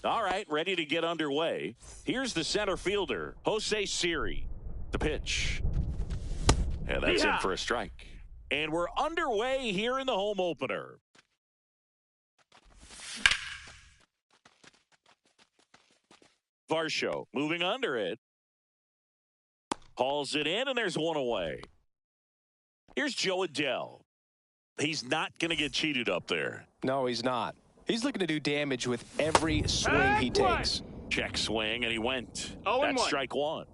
All right, ready to get underway. Here's the center fielder, Jose Siri. The pitch. And that's in for a strike. And we're underway here in the home opener. Varsho moving under it. Hauls it in, and there's one away. Here's Joe Adell. He's not going to get cheated up there. No, he's not. He's looking to do damage with every swing he takes. Check swing, and he went. 0-1. That's strike one.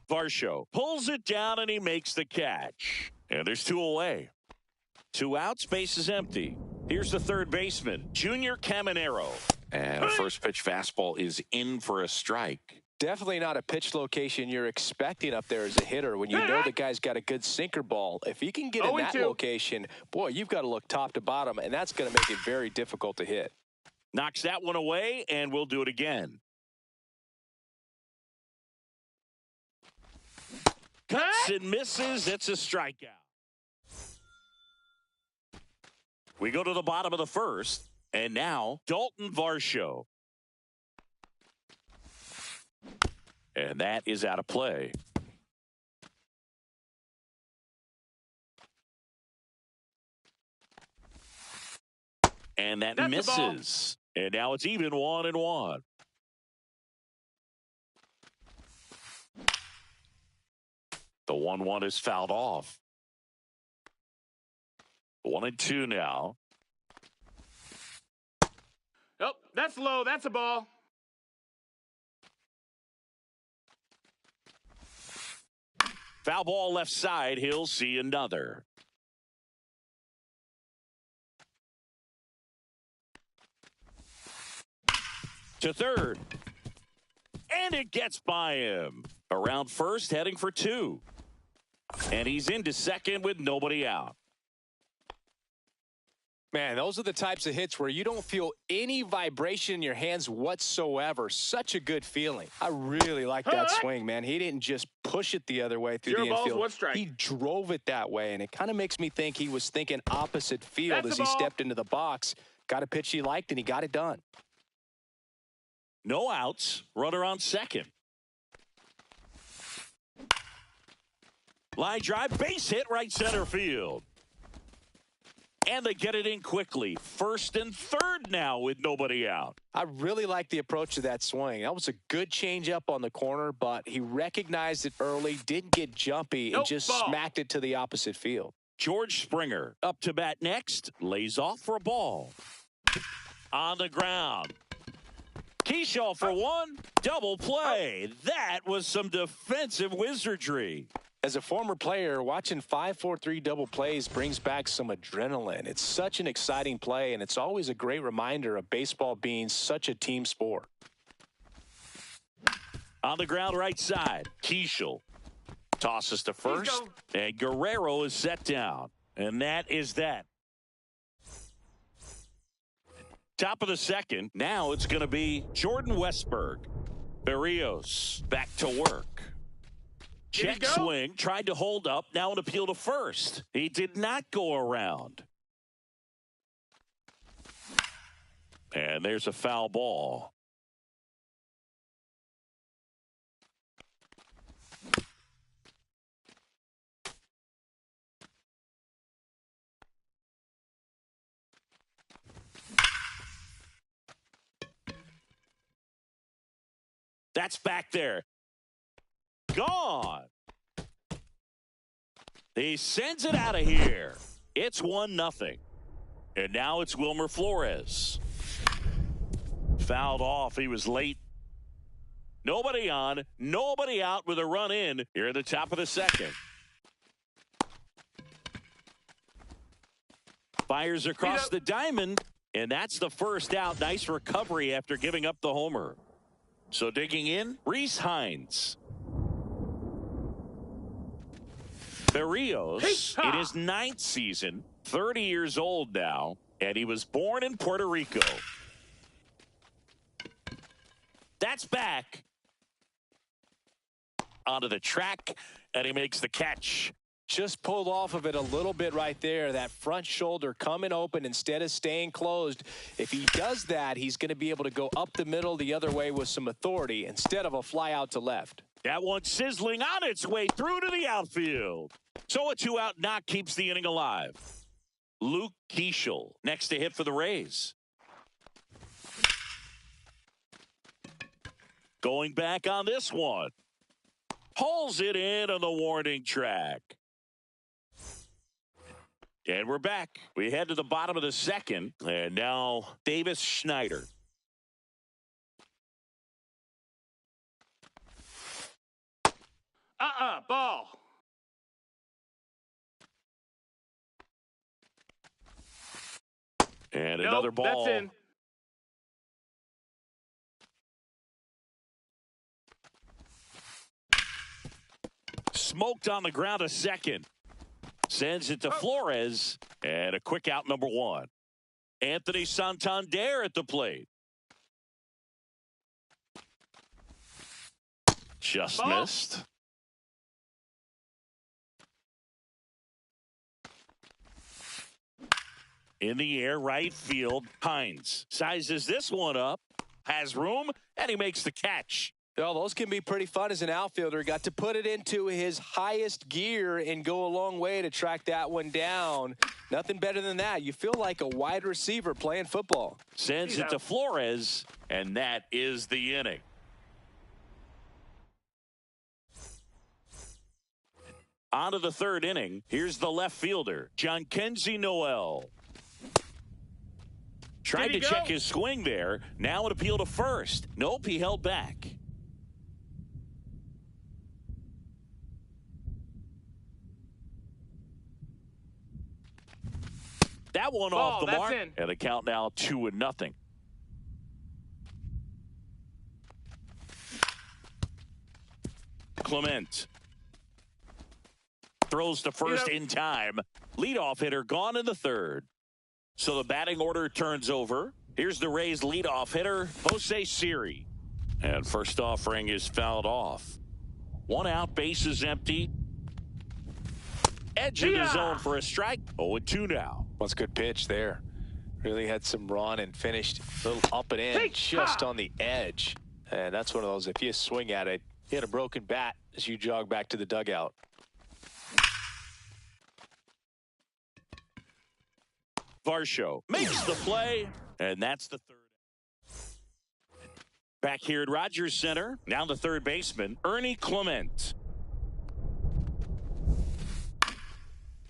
Varsho pulls it down, and he makes the catch. And there's two away. 2 outs, base is empty. Here's the third baseman, Junior Caminero. And a first pitch fastball is in for a strike. Definitely not a pitch location you're expecting up there as a hitter when you know the guy's got a good sinker ball. If he can get in that location, boy, you've got to look top to bottom, and that's going to make it very difficult to hit. Knocks that one away, and we'll do it again. Cuts and misses. It's a strikeout. We go to the bottom of the first, and now Dalton Varsho. And that is out of play. And that misses. And now it's even 1-1. The 1-1 is fouled off. 1-2 now. Oh, that's low. That's a ball. Foul ball left side. He'll see another. To third. And it gets by him. Around first, heading for 2. And he's into second with nobody out. Man, those are the types of hits where you don't feel any vibration in your hands whatsoever. Such a good feeling. I really like that swing, man. He didn't just push it the other way through the infield. He drove it that way, and it kind of makes me think he was thinking opposite field as he stepped into the box. Got a pitch he liked, and he got it done. No outs. Runner on second. Line drive, base hit, right center field. And they get it in quickly. First and third now with nobody out. I really like the approach to that swing. That was a good changeup on the corner, but he recognized it early, didn't get jumpy, and just smacked it to the opposite field. George Springer up to bat next. Lays off for a ball. On the ground. Kershaw for one. Double play. That was some defensive wizardry. As a former player, watching 5-4-3 double plays brings back some adrenaline. It's such an exciting play, and it's always a great reminder of baseball being such a team sport. On the ground right side, Kershaw tosses to first, and Guerrero is set down. And that is that. Top of the second, now it's going to be Jordan Westburg. Berrios back to work. Check swing, tried to hold up, now an appeal to first. He did not go around. And there's a foul ball. That's back there. Gone. He sends it out of here. It's 1-0. And now it's Wilmer Flores. Fouled off. He was late. Nobody on, nobody out with a run in here at the top of the second. Fires across the diamond. And that's the first out. Nice recovery after giving up the homer. So digging in, Rhys Hines. Berrios in his 9th season, 30 years old now, and he was born in Puerto Rico. That's back onto the track, and he makes the catch. Just pulled off of it a little bit right there. That front shoulder coming open instead of staying closed. If he does that, he's going to be able to go up the middle the other way with some authority instead of a fly out to left. That one sizzling on its way through to the outfield. So a 2-out knock keeps the inning alive. Luke Keeschel next to hit for the Rays. Going back on this one. Pulls it in on the warning track. And we're back. We head to the bottom of the second. And now Davis Schneider. Ball. And another ball. That's in. Smoked on the ground a second. Sends it to Flores. And a quick out, number 1. Anthony Santander at the plate. Just missed. In the air, right field, Hines sizes this one up, has room, and he makes the catch. Well, those can be pretty fun as an outfielder. Got to put it into his highest gear and go a long way to track that one down. Nothing better than that. You feel like a wide receiver playing football. Sends it to Flores, and that is the inning. On to the third inning. Here's the left fielder, Jhonkensy Noel. Tried to check his swing there. Now an appeal to first. Nope, he held back. That one off the mark. And the count now 2-0. Clement throws to first in time. Leadoff hitter gone in the third. So the batting order turns over. Here's the Rays leadoff hitter, Jose Siri. And first offering is fouled off. 1 out, bases empty. Edge of the zone for a strike. 0-2 now. What's a good pitch there. Really had some run and finished a little up and in, just on the edge. And that's one of those, if you swing at it, hit a broken bat as you jog back to the dugout. Varsho makes the play, and that's the third. Back here at Rogers Center, now the third baseman, Ernie Clement.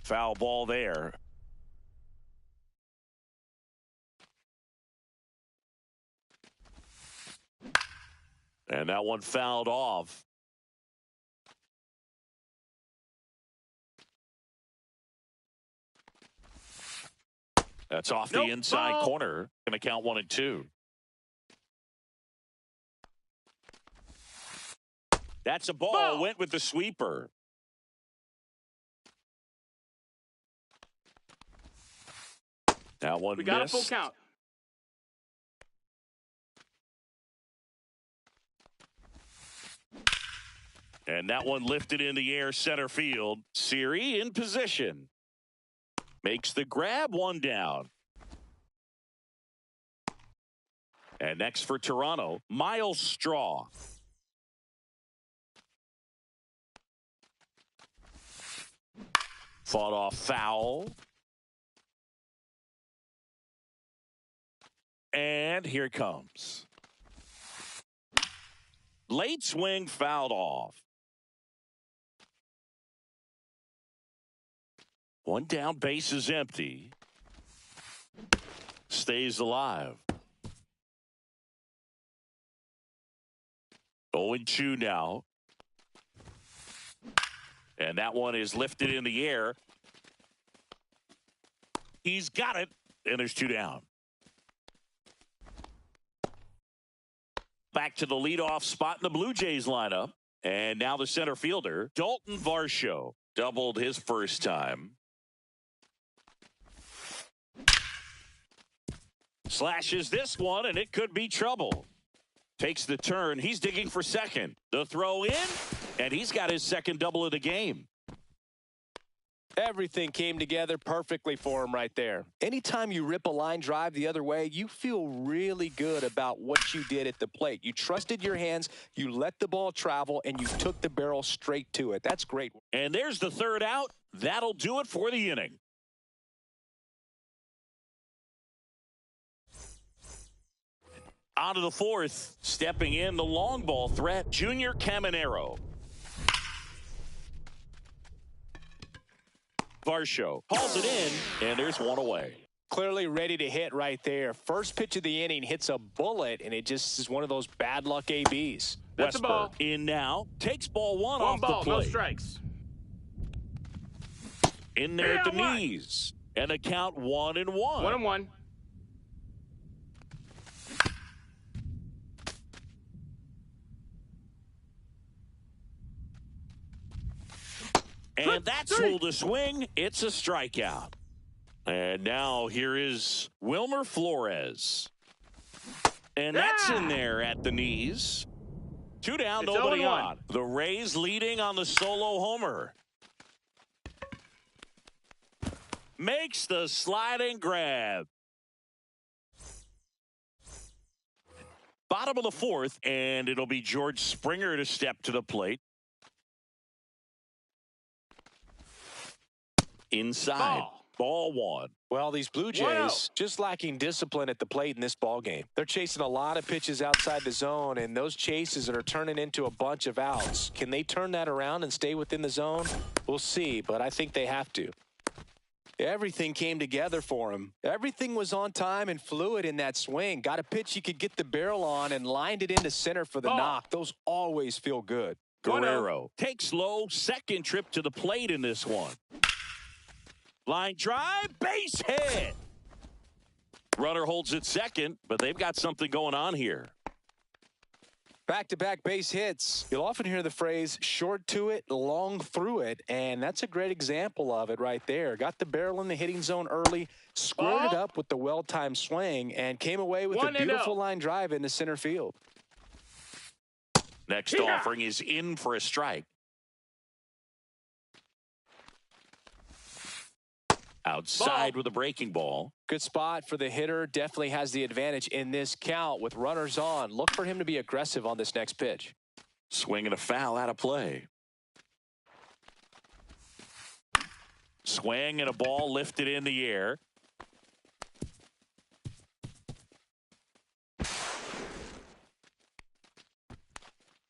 Foul ball there. And that one fouled off. That's off the inside corner. Going to count 1-2. That's a ball. Went with the sweeper. That one we got missed. A full count. And that one lifted in the air center field. Siri in position. Makes the grab, 1 down. And next for Toronto, Miles Straw. Fought off foul. And here it comes. Late swing fouled off. 1 down, base is empty. Stays alive. 0-2 now. And that one is lifted in the air. He's got it, and there's 2 down. back to the leadoff spot in the Blue Jays lineup. And now the center fielder, Dalton Varsho, doubled his first time. Slashes this one, and it could be trouble. Takes the turn. He's digging for second. The throw in, and he's got his second double of the game. Everything came together perfectly for him right there. Anytime you rip a line drive the other way, you feel really good about what you did at the plate. You trusted your hands, you let the ball travel, and you took the barrel straight to it. That's great. And there's the third out. That'll do it for the inning. On to the fourth, stepping in the long ball threat, Junior Caminero. Varsho hauls it in, and there's one away. Clearly ready to hit right there. First pitch of the inning hits a bullet, and it just is one of those bad luck ABs. That's a ball. In now, takes ball one off the plate. No strikes. In there at the knees, and a count 1-1. 1-1. And that's full to swing. It's a strikeout. And now here is Wilmer Flores. And that's in there at the knees. 2 down, nobody on. The Rays leading on the solo homer. Makes the sliding grab. Bottom of the fourth, and it'll be George Springer to step to the plate. Inside. Ball one. Well, these Blue Jays just lacking discipline at the plate in this ball game. They're chasing a lot of pitches outside the zone, and those chases are turning into a bunch of outs. Can they turn that around and stay within the zone? We'll see, but I think they have to. Everything came together for him. Everything was on time and fluid in that swing. Got a pitch he could get the barrel on and lined it into center for the knock. Those always feel good. Guerrero takes low, second trip to the plate in this one. Line drive, base hit. Runner holds it second, but they've got something going on here. Back-to-back base hits. You'll often hear the phrase short to it, long through it, and that's a great example of it right there. Got the barrel in the hitting zone early, squared it up with the well-timed swing, and came away with a beautiful line drive into center field. Next offering is in for a strike. Outside with a breaking ball. Good spot for the hitter. Definitely has the advantage in this count with runners on. Look for him to be aggressive on this next pitch. Swing and a foul out of play. Swing and a ball lifted in the air.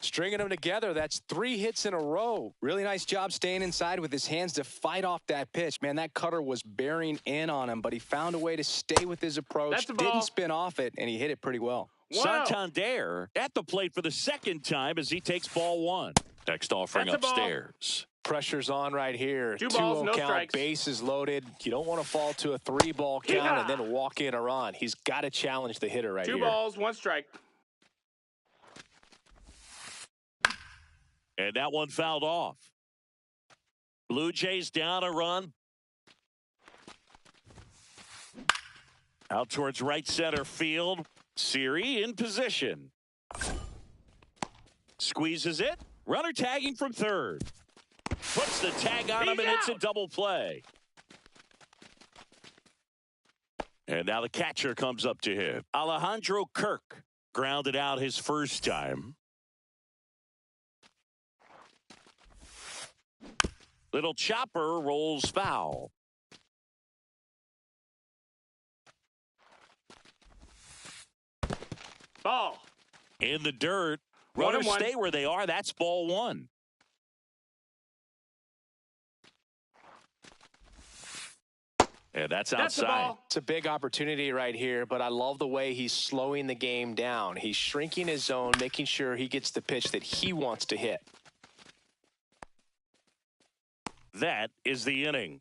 Stringing them together, that's 3 hits in a row. Really nice job staying inside with his hands to fight off that pitch. Man, that cutter was bearing in on him, but he found a way to stay with his approach. Didn't spin off it, and he hit it pretty well. Santander at the plate for the second time as he takes ball one. Next offering upstairs. Pressure's on right here. 2 balls, no count, strikes. Bases loaded. You don't want to fall to a 3-ball count and then walk in a run. He's got to challenge the hitter right here. 2 balls, 1 strike. And that one fouled off. Blue Jays down a run. Out towards right center field. Siri in position. Squeezes it. Runner tagging from third. Puts the tag on him, and it's a double play. And now the catcher comes up to him. Alejandro Kirk grounded out his first time. Little chopper rolls foul. Ball. In the dirt. Runners stay where they are. That's ball one. And that's outside. It's a big opportunity right here, but I love the way he's slowing the game down. He's shrinking his zone, making sure he gets the pitch that he wants to hit. That is the inning.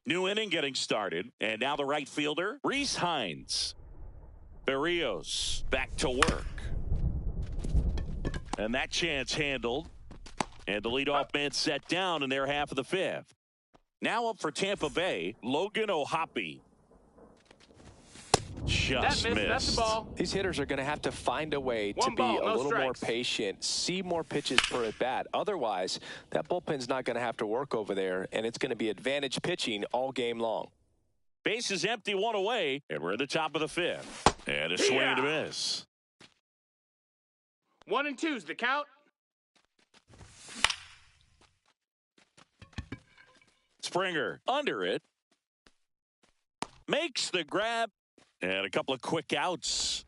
New inning getting started. And now the right fielder, Rhys Hines. Berrios back to work. And that chance handled. And the leadoff man set down in their half of the fifth. Now up for Tampa Bay, Logan O'Hoppe. Just missed. That's the ball. These hitters are going to have to find a way to be a little more patient, see more pitches per at bat. Otherwise, that bullpen's not going to have to work over there, and it's going to be advantage pitching all game long. Base is empty, one away, and we're at the top of the fifth. And a swing and a miss. 1 and 2's the count. Springer under it. Makes the grab. And a couple of quick outs.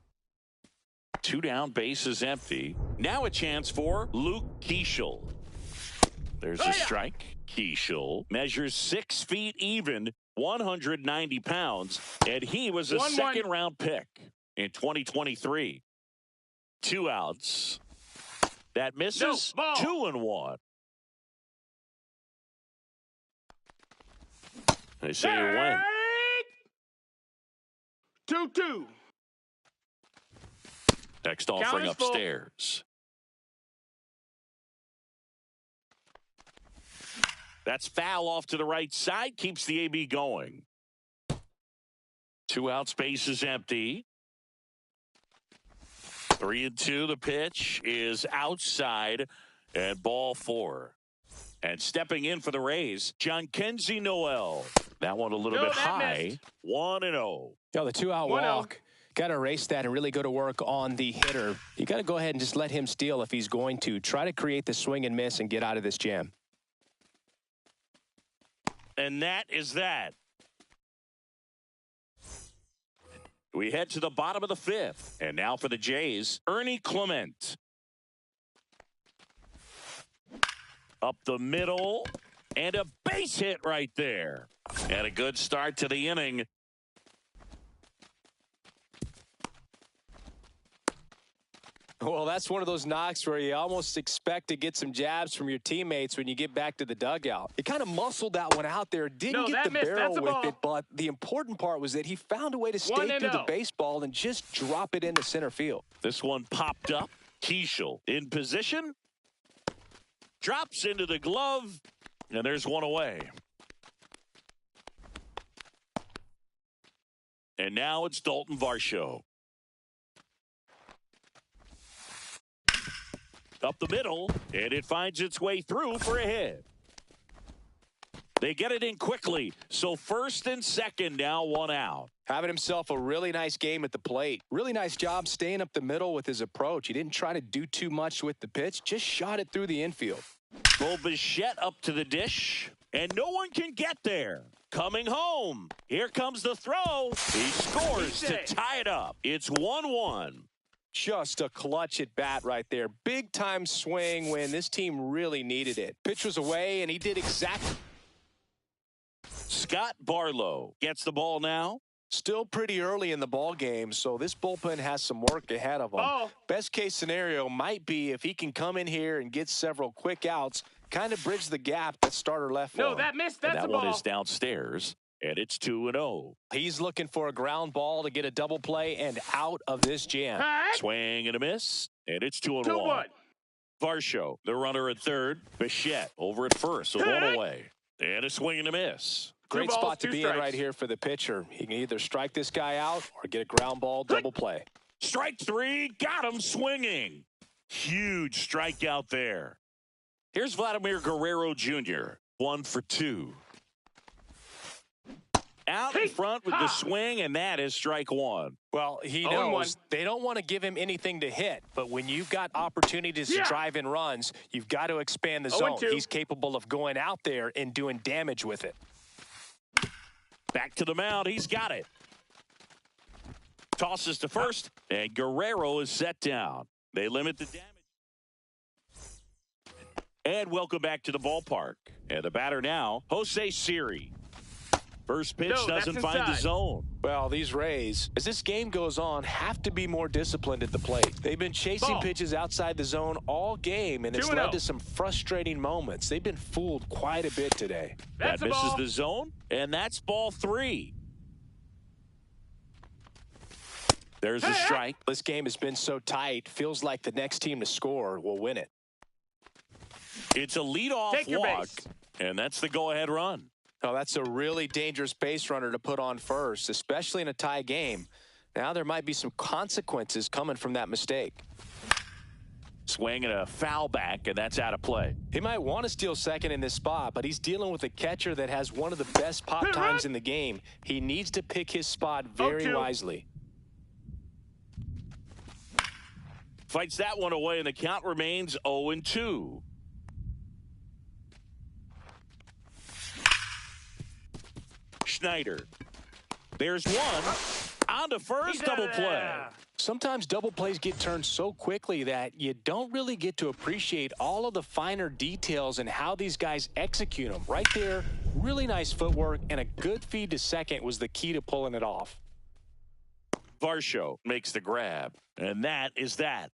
2 down, base is empty. Now a chance for Luke Keeschel. There's a strike. Keeschel measures 6 feet even, 190 pounds, and he was a second-round pick in 2023. 2 outs. That misses. 2-1. They say you win. 2-2. Next offering upstairs. That's foul off to the right side. Keeps the AB going. 2 out, space is empty. 3-2. The pitch is outside and ball 4. And stepping in for the Rays, Jhonkensy Noel. That one a little bit high. 1-0. The 2-out walk. Got to erase that and really go to work on the hitter. You got to go ahead and just let him steal if he's going to. Try to create the swing and miss and get out of this jam. And that is that. We head to the bottom of the fifth. And now for the Jays, Ernie Clement. Up the middle. And a base hit right there. And a good start to the inning. Well, that's one of those knocks where you almost expect to get some jabs from your teammates when you get back to the dugout. He kind of muscled that one out there. Didn't get the barrel with it, but the important part was that he found a way to stay through the baseball and just drop it into center field. This one popped up. Keeschel in position. Drops into the glove. And there's one away. And now it's Dalton Varsho. Up the middle, and it finds its way through for a hit. They get it in quickly, so first and second now, 1 out. Having himself a really nice game at the plate. Really nice job staying up the middle with his approach. He didn't try to do too much with the pitch, just shot it through the infield. Bo Bichette up to the dish, and no one can get there. Coming home, here comes the throw. He scores to tie it up. It's 1-1. Just a clutch at bat right there. Big time swing when this team really needed it. Pitch was away, and he did exactly. Scott Barlow gets the ball now. Still pretty early in the ball game, so this bullpen has some work ahead of them. Best case scenario might be if he can come in here and get several quick outs, kind of bridge the gap that starter left for him. That missed. That's that one is downstairs, and it's 2-0. He's looking for a ground ball to get a double play and out of this jam. Swing and a miss, and it's 2-1. Varsho, the runner at third. Bichette over at first, so 1 away. And a swing and a miss. Great spot to be in right here for the pitcher. He can either strike this guy out or get a ground ball double play. Strike 3, got him swinging. Huge strikeout there. Here's Vladimir Guerrero Jr., 1 for 2. Out in front with the swing, and that is strike 1. Well, he knows they don't want to give him anything to hit, but when you've got opportunities to drive in runs, you've got to expand the zone. He's capable of going out there and doing damage with it. Back to the mound. He's got it. Tosses to first, and Guerrero is set down. They limit the damage. And welcome back to the ballpark. And the batter now, Jose Siri. First pitch doesn't find the zone. Well, these Rays, as this game goes on, have to be more disciplined at the plate. They've been chasing pitches outside the zone all game, and it's led to some frustrating moments. They've been fooled quite a bit today. That misses the zone, and that's ball 3. There's a strike. This game has been so tight, feels like the next team to score will win it. It's a leadoff walk, and that's the go-ahead run. Oh, that's a really dangerous base runner to put on first, especially in a tie game. Now there might be some consequences coming from that mistake. Swinging a foul back, and that's out of play. He might want to steal second in this spot, but he's dealing with a catcher that has one of the best pop times in the game. He needs to pick his spot very wisely. Fights that one away, and the count remains 0-2. Schneider. There's one. On to first, double play. Sometimes double plays get turned so quickly that you don't really get to appreciate all of the finer details and how these guys execute them. Right there, really nice footwork, and a good feed to second was the key to pulling it off. Varsho makes the grab, and that is that.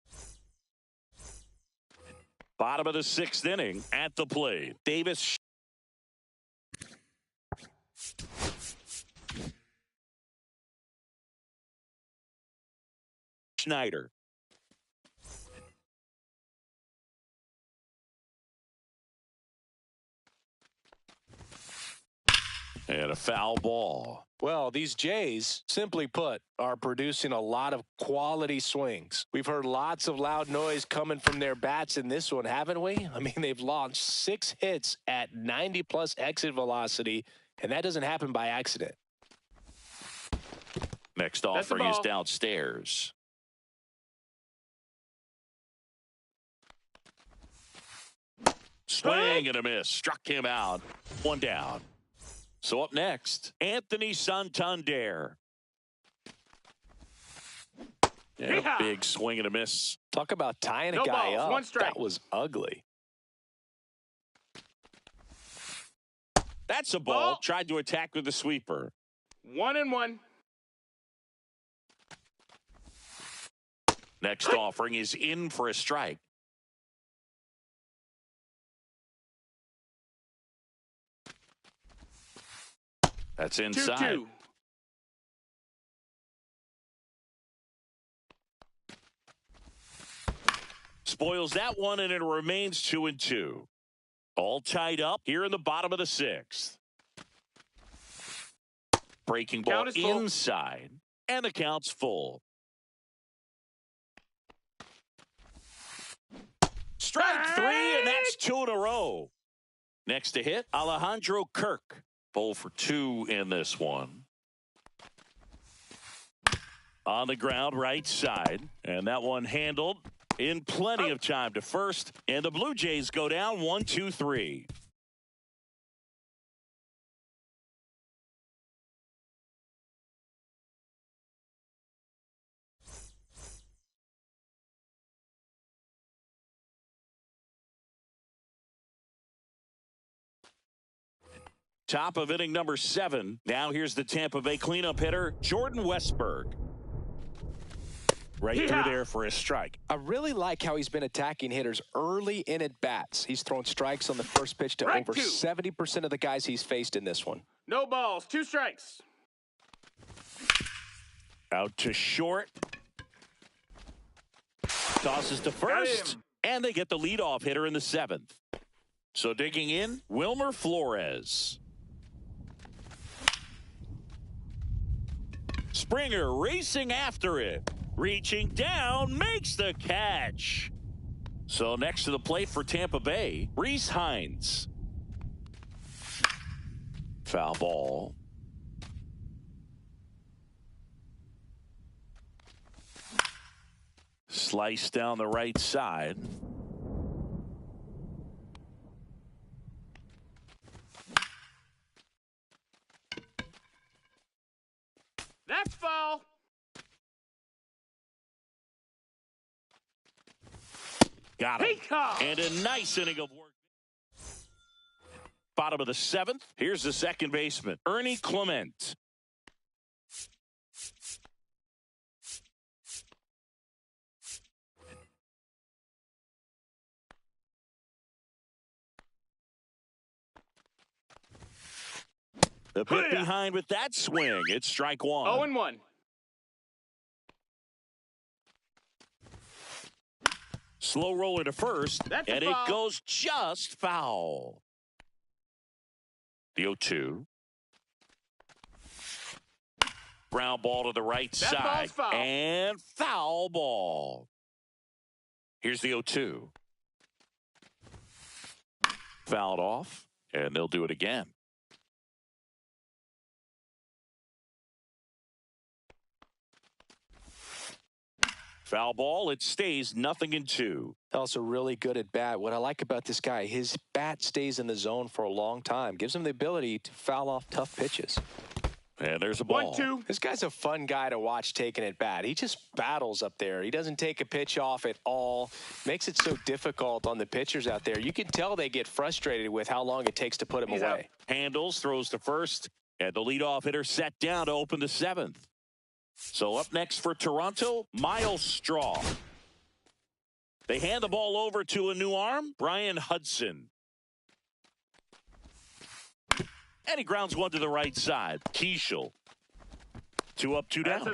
Bottom of the 6th inning at the plate. Davis. Schneider. And a foul ball. Well, these Jays, simply put, are producing a lot of quality swings. We've heard lots of loud noise coming from their bats in this one, haven't we? I mean, they've launched 6 hits at 90-plus exit velocity, and that doesn't happen by accident. Next offering is downstairs. Swing and a miss. Struck him out. 1 down. So up next, Anthony Santander. And a big swing and a miss. Talk about tying a guy up. 1 strike. That was ugly. That's a ball. Tried to attack with the sweeper. 1-1. Next offering is in for a strike. That's inside. 2-2. Spoils that one, and it remains 2-2. All tied up here in the bottom of the 6th. Breaking ball inside, and the count's full. Strike 3, and that's 2 in a row. Next to hit, Alejandro Kirk. 0 for 2 in this one. On the ground, right side. And that one handled in plenty of time to first. And the Blue Jays go down 1-2-3. Top of inning number 7. Now here's the Tampa Bay cleanup hitter, Jordan Westburg. Right through there for a strike. I really like how he's been attacking hitters early in at bats. He's thrown strikes on the first pitch to over 70% of the guys he's faced in this one. No balls, 2 strikes. Out to short. Tosses to first. And they get the leadoff hitter in the 7th. So digging in, Wilmer Flores. Springer racing after it. Reaching down, makes the catch. So next to the plate for Tampa Bay, Rhys Hines. Foul ball. Slice down the right side. That's foul. Got him. And a nice inning of work. Bottom of the 7th. Here's the second baseman, Ernie Clement. The bit behind with that swing. It's strike one. 0-1. Slow roller to first, and it goes just foul. The 0-2. Ground ball to the right side. Foul. And foul ball. Here's the 0-2. Fouled off, and they'll do it again. Foul ball, it stays 0-2. Also really good at bat. What I like about this guy, his bat stays in the zone for a long time. Gives him the ability to foul off tough pitches. And there's a ball. 1-2. This guy's a fun guy to watch taking at bat. He just battles up there. He doesn't take a pitch off at all. Makes it so difficult on the pitchers out there. You can tell they get frustrated with how long it takes to put him away. Out. Handles, throws to first, and the leadoff hitter set down to open the 7th. So up next for Toronto, Miles Straw. They hand the ball over to a new arm, Brian Hudson. And he grounds one to the right side. Keishel. 2 up, 2 down.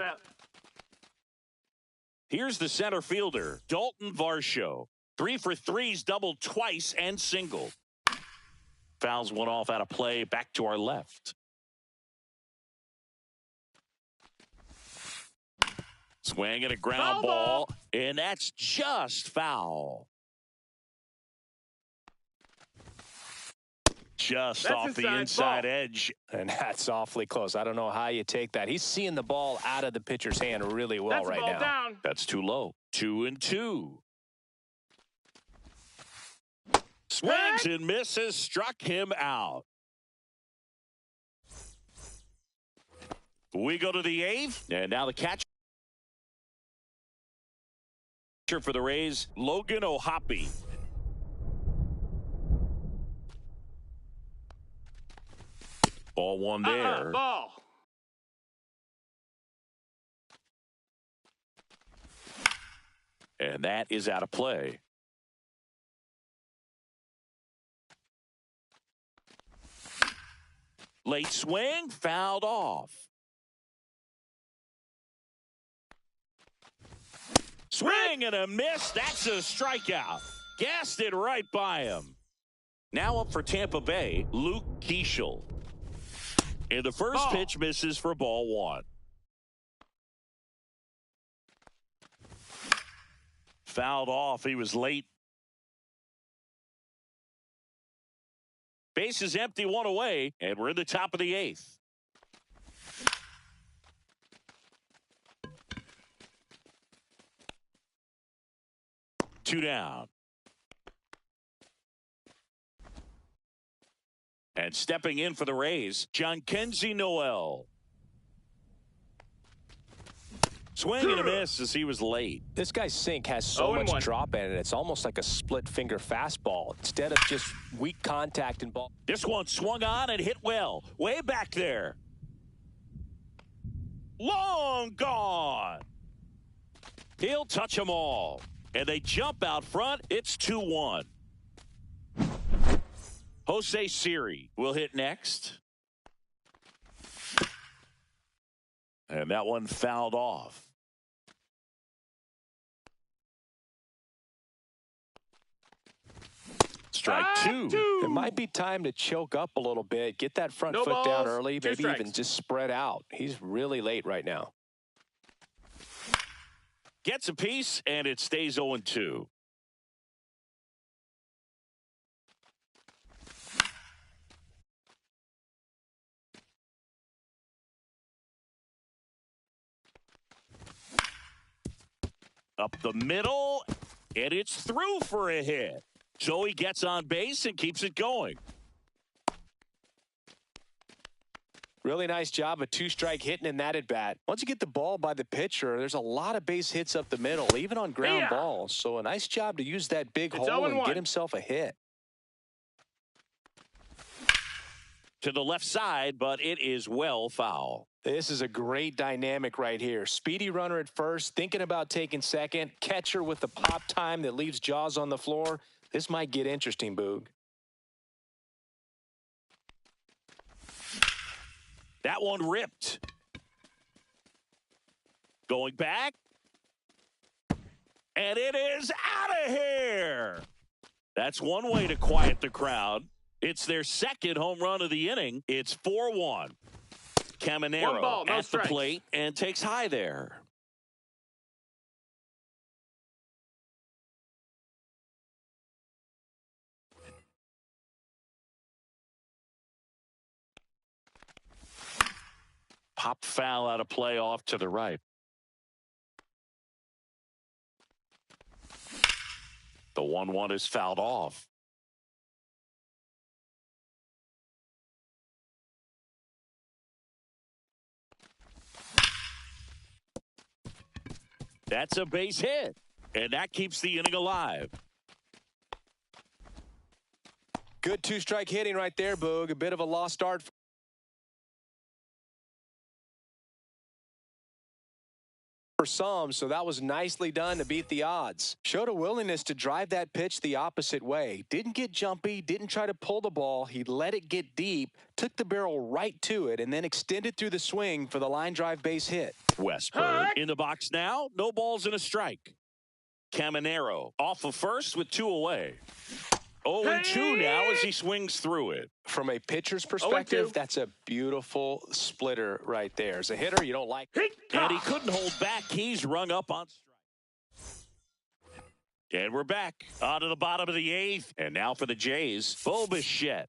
Here's the center fielder, Dalton Varsho. 3 for 3's doubled twice and singled. Fouls one off out of play, back to our left. Swing and a ground ball, and that's just foul. Just off the inside edge. And that's awfully close. I don't know how you take that. He's seeing the ball out of the pitcher's hand really well right now. Down. That's too low. 2-2. Swings and misses, struck him out. We go to the 8th, and now the catcher for the Rays, Logan O'Hoppe. Ball one there. Ball. And that is out of play. Late swing, fouled off. Swing and a miss. That's a strikeout. Gassed it right by him. Now up for Tampa Bay, Luke Keishel. And the first pitch misses for ball one. Fouled off. He was late. Base is empty, 1 away, and we're in the top of the 8th. Two down. And stepping in for the Rays, Jhonkensy Noel. Swing and a miss as he was late. This guy's sink has so much drop in it. It's almost like a split finger fastball instead of just weak contact and ball. This one swung on and hit well. Way back there. Long gone. He'll touch them all. And they jump out front. It's 2-1. Jose Siri will hit next. And that one fouled off. Strike two. It might be time to choke up a little bit. Get that front foot down early. Maybe even just spread out. He's really late right now. Gets a piece, and it stays 0-2. Up the middle, and it's through for a hit. So he gets on base and keeps it going. Really nice job of two-strike hitting in that at-bat. Once you get the ball by the pitcher, there's a lot of base hits up the middle, even on ground balls. So a nice job to use that big hole and get himself a hit. to the left side, but it is well foul. This is a great dynamic right here. Speedy runner at first, thinking about taking second. Catcher with the pop time that leaves Jaws on the floor. This might get interesting, Boog. That one ripped. Going back. And it is out of here. That's one way to quiet the crowd. It's their second home run of the inning. It's 4-1. Caminero at the plate and takes high there. Pop foul out of play off to the right. The 1-1 is fouled off. That's a base hit, and that keeps the inning alive. Good two-strike hitting right there, Boog. A bit of a lost start for some, so that was nicely done to beat the odds. Showed a willingness to drive that pitch the opposite way. Didn't get jumpy, didn't try to pull the ball. He let it get deep, took the barrel right to it, and then extended through the swing for the line drive base hit. Westberg in the box now. No balls and a strike. Caminero off of first with 2 away. 0-2 now as he swings through it. From a pitcher's perspective, that's a beautiful splitter right there. As a hitter, you don't like it. And he couldn't hold back. He's rung up on strike. And we're back on to the bottom of the 8th. And now for the Jays, Bo Bichette.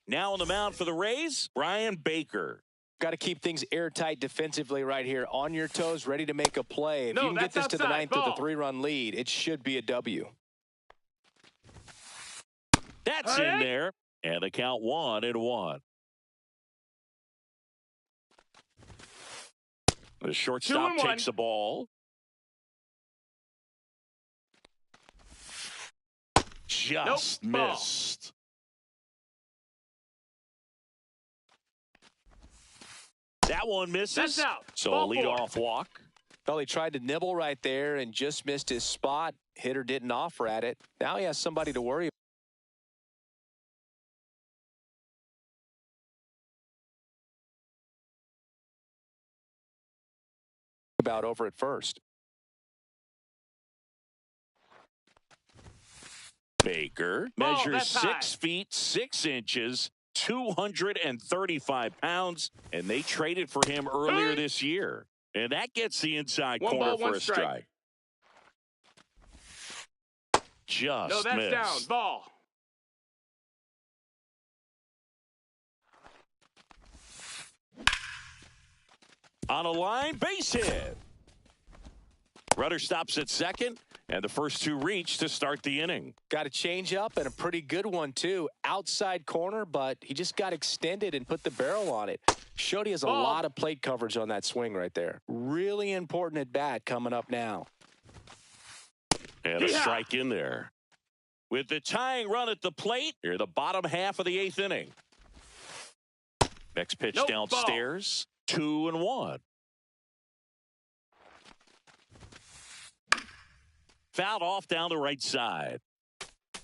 Now on the mound for the Rays, Brian Baker. Got to keep things airtight defensively right here. On your toes, ready to make a play. If you can get this to the 9th with a 3-run lead, it should be a W. That's in there. And the count 1-1. The shortstop takes the ball. Just missed. That one misses. That's out. So a leadoff walk. Well, he tried to nibble right there and just missed his spot. Hitter didn't offer at it. Now he has somebody to worry about over at first. Baker measures 6 feet 6 inches. 235 pounds, and they traded for him earlier this year. And that gets the inside corner for a strike. Just missed. Down. Ball. On a line, base hit. Rudder stops at second, and the first 2 reach to start the inning. Got a change up and a pretty good one, too. Outside corner, but he just got extended and put the barrel on it. Showed he has a lot of plate coverage on that swing right there. Really important at bat coming up now. And a strike in there. With the tying run at the plate, here the bottom half of the 8th inning. Next pitch downstairs, 2-1. Fouled off down the right side.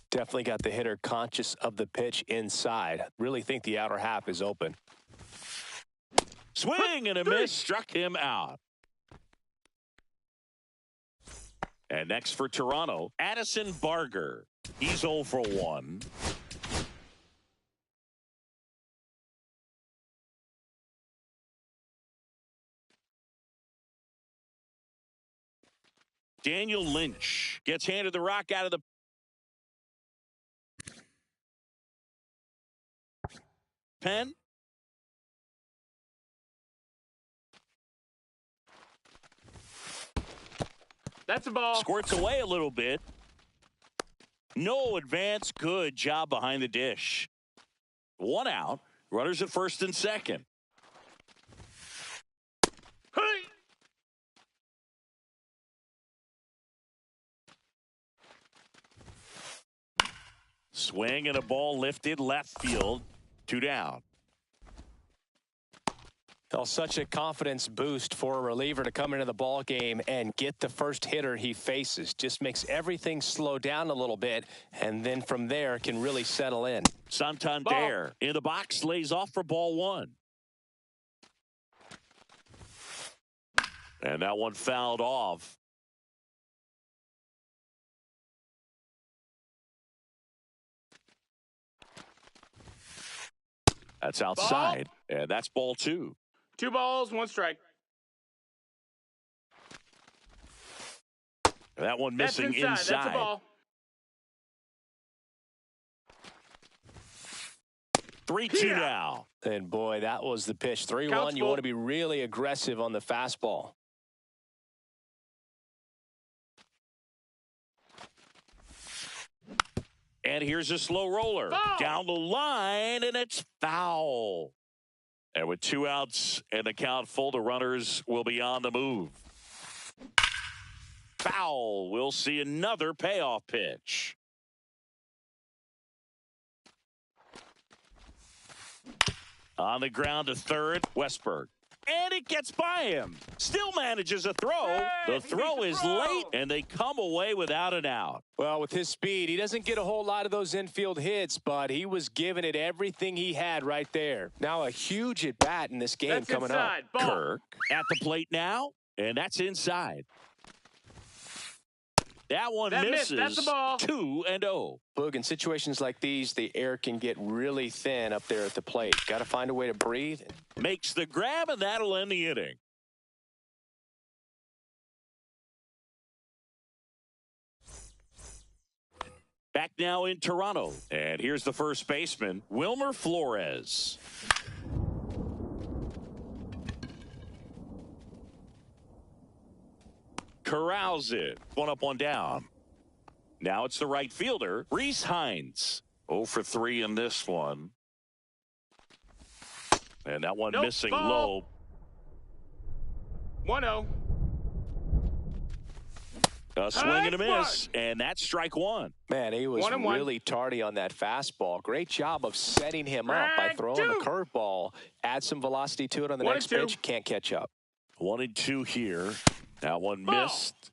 Definitely got the hitter conscious of the pitch inside. Really think the outer half is open. Swing and a miss, struck him out. And next for Toronto, Addison Barger. He's 0 for 1. Daniel Lynch gets handed the rock out of the pen. That's a ball. Squirts away a little bit. No advance. Good job behind the dish. 1 out. Runners at first and second. Swing and a ball lifted left field. 2 down. Well, such a confidence boost for a reliever to come into the ball game and get the first hitter he faces. Just makes everything slow down a little bit, and then from there can really settle in. Santander in the box, lays off for ball 1. And that one fouled off. That's outside, and that's ball 2. 2 balls, 1 strike. That one missing inside. That's a ball. 3-2 now. And boy, that was the pitch. 3-1. You want to be really aggressive on the fastball. And here's a slow roller. Foul. Down the line, and it's foul. And with 2 outs and the count full, the runners will be on the move. Foul. We'll see another payoff pitch. On the ground to third, Westberg. And it gets by him. Still manages a throw. The throw is late, and they come away without an out. Well, with his speed, he doesn't get a whole lot of those infield hits, but he was giving it everything he had right there. Now a huge at-bat in this game coming up. Ball. Kirk at the plate now, and that's inside. That one misses. That's the ball. 2-0. Boog, in situations like these, the air can get really thin up there at the plate. Got to find a way to breathe. Makes the grab, and that'll end the inning. Back now in Toronto. And here's the first baseman, Wilmer Flores. Corrals it. 1 up, 1 down. Now it's the right fielder, Rhys Hines. 0 for 3 in this one. And that one missing low. 1-0. A swing and a miss, and that's strike 1. Man, he was really tardy on that fastball. Great job of setting him up by throwing the curveball. Add some velocity to it on the next pitch. Can't catch up. 1-2 here. That one missed.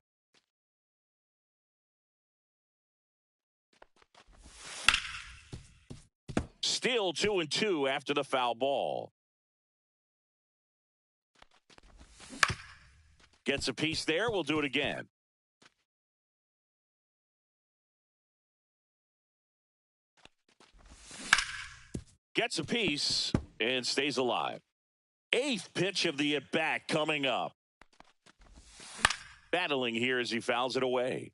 Still 2-2 after the foul ball. Gets a piece there. We'll do it again. Gets a piece and stays alive. 8th pitch of the at-bat coming up. Battling here as he fouls it away.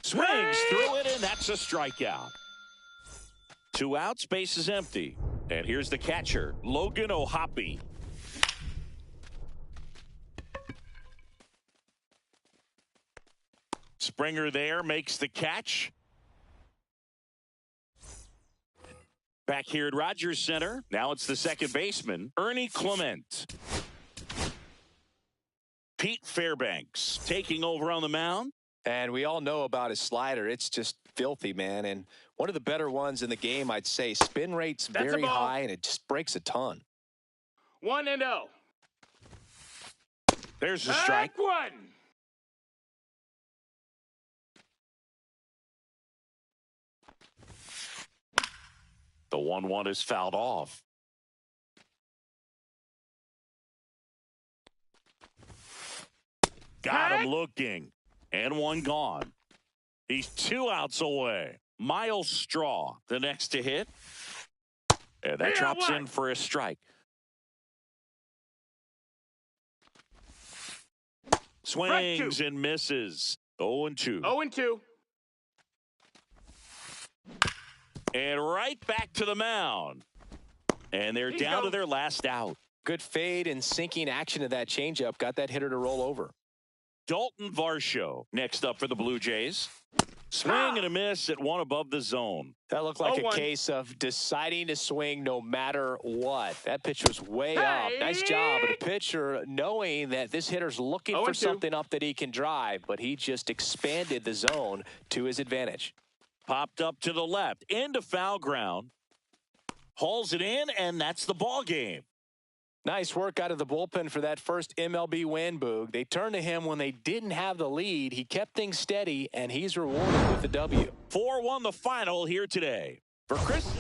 Swings through it, and that's a strikeout. 2 outs, base is empty. And here's the catcher, Logan O'Hoppe. Springer there makes the catch. Back here at Rogers Center, now it's the second baseman, Ernie Clement. Pete Fairbanks taking over on the mound. And we all know about his slider. It's just filthy, man. And one of the better ones in the game, I'd say. Spin rate's very high, and it just breaks a ton. 1-0. There's the strike. 1. The 1-1 is fouled off. Got him looking. And 1 gone. He's 2 outs away. Miles Straw, the next to hit. And that drops in for a strike. Swings and misses. 0-2. 0-2. And right back to the mound. And they're down to their last out. Good fade and sinking action of that changeup. Got that hitter to roll over. Dalton Varsho next up for the Blue Jays. Swing and a miss at one above the zone. That looked like a case of deciding to swing no matter what. That pitch was way up. Nice job of the pitcher knowing that this hitter's looking for something up that he can drive, but he just expanded the zone to his advantage. Popped up to the left, into foul ground. Hauls it in, and that's the ball game. Nice work out of the bullpen for that first MLB win, Boog. They turned to him when they didn't have the lead. He kept things steady, and he's rewarded with the W. 4-1 the final here today. For Chris